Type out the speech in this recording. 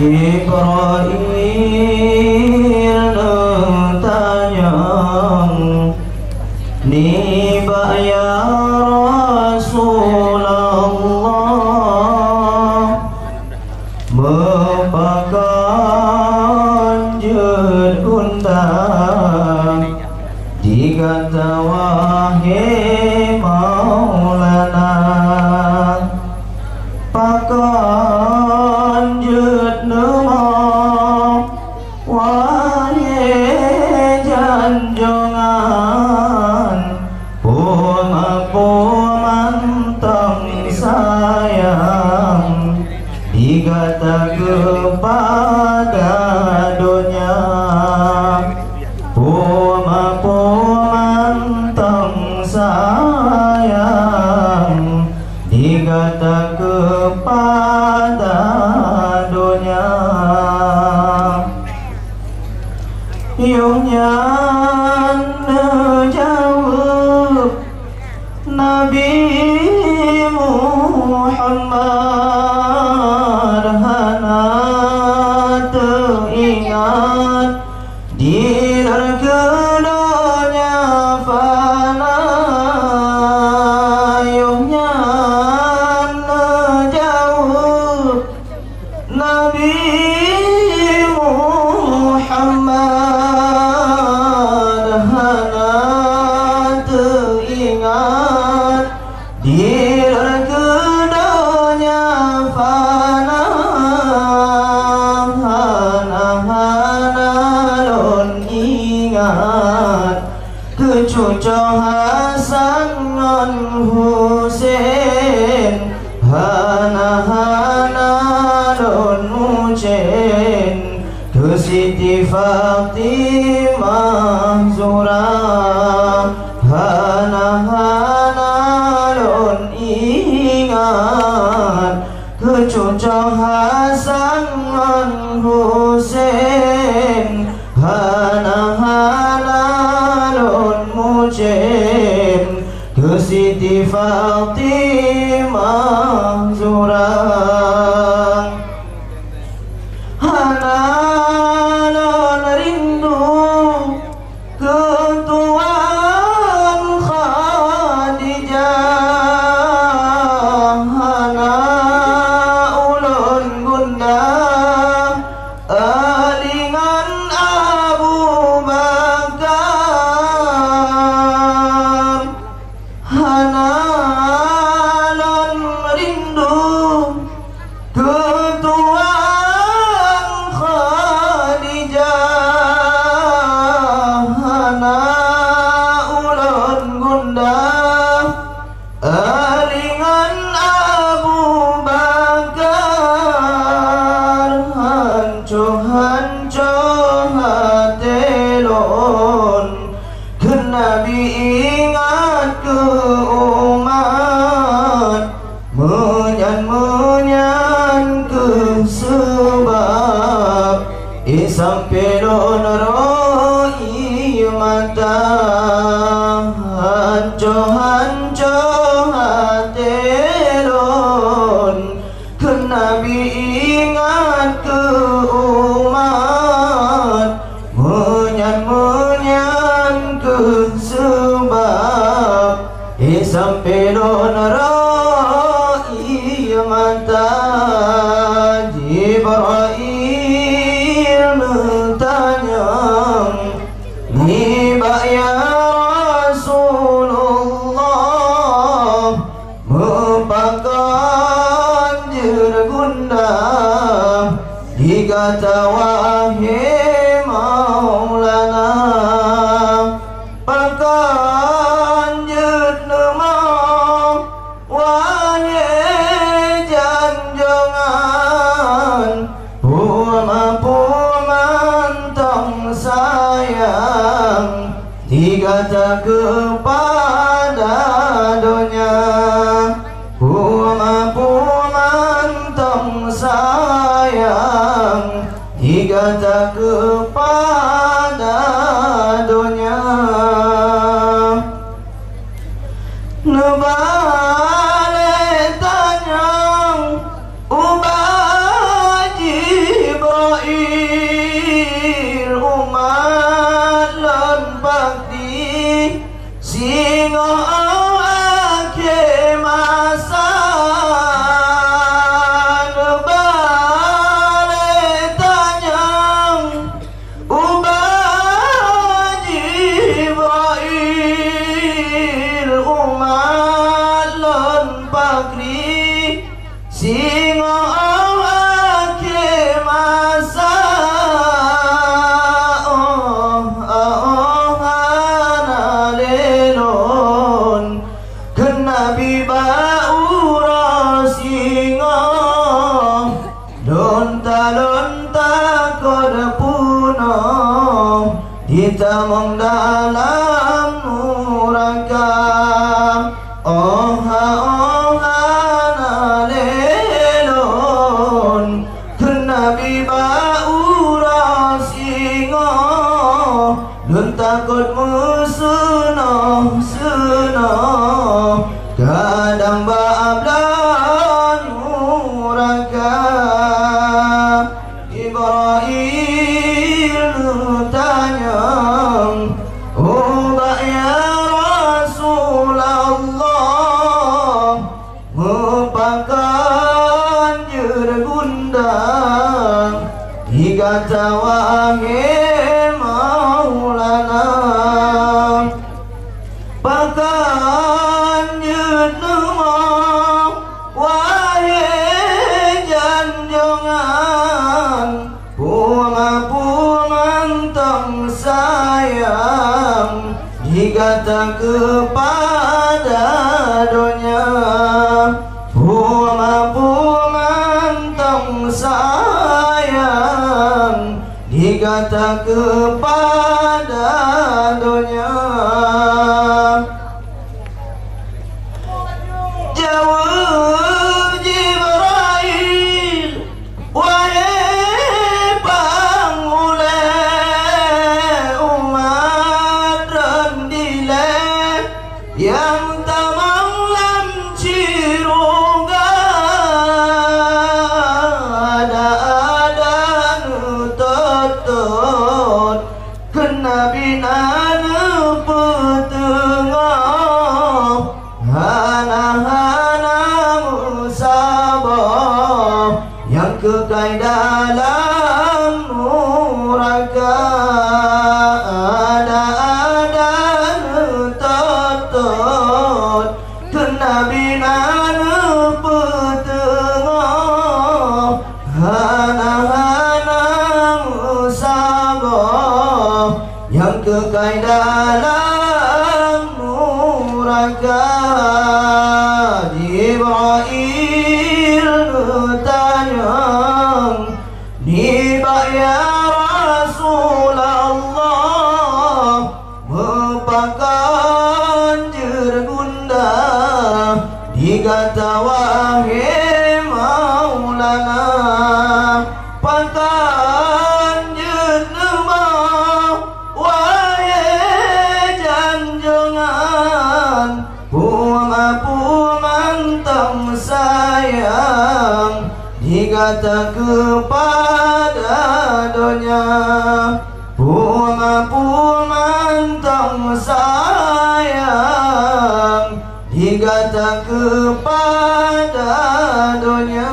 Jibril tanya ni ya Rasulullah mepakan jet undang dikata wahai Maulana pakan jet nama wahai janjongan mantang sayang dikata kepada dunia mantang sayang dikata kepada dunia iunya jawab Nabi Muhammad hana teringat di nerganya fana yuhnya jauh Nabi Muhammad hana teringat di nerganya fana hana lon ingat kecucu Hasan dan Husain hana lon mujen ke Siti Fatimah Zura hana lon ingat kecucu Hasan dan Husain hana lon mujen ke Siti Fatimah Zura hana lon rindu ketuan Khadijah hana ulun gundah alingan Abu Bakar hana lon rindu ketuan Khadijah hana ulun gundah alingan Abu Bakar hancu hatelon ke Nabi ingat ke umat menyan ke sebab sampai lon roi mata hancu hatelon ke Nabi ingat ke umat menyan ke sebab sampai lon roi mata Jibril tanya ni ya Rasulullah mepakan jergunda dikata wahai Maulana pakan jenama wahai janjongan mantang sayang dikata kepada dunia mantang sayang dikata kepada dunia nebale tanya ubah bakri singo akhir masa analelon kenabi baura singo lonta-lonta kod puno ditamong dalam nuraka oha nalelon kenabi baura singo lonta kod musuno suno kadang baablan nuraka Ibrahim tanya ubah ya Rasulullah merupakan jergundang hingga tawangi maulana pakan jenema wahai janjongan Puang-puang tang sayang digata kepada dunia Puang-puang tang sayang digata kepada dunia Jawab Jibril wahai yang tamang lam cirungga ada nutot kenabi nanu petengah hana musabah yang kekal dalam nuraka Nabi nanu petengah hana musabah yang kekal dalam nuraka Jibril tanya nibak ya Rasulullah merupakan jergundang digata wahai maulana pakan jenema wahai janjongan puang-puang tang sayang digata kepada dunia puang-puang tang sayang digata kepada dunia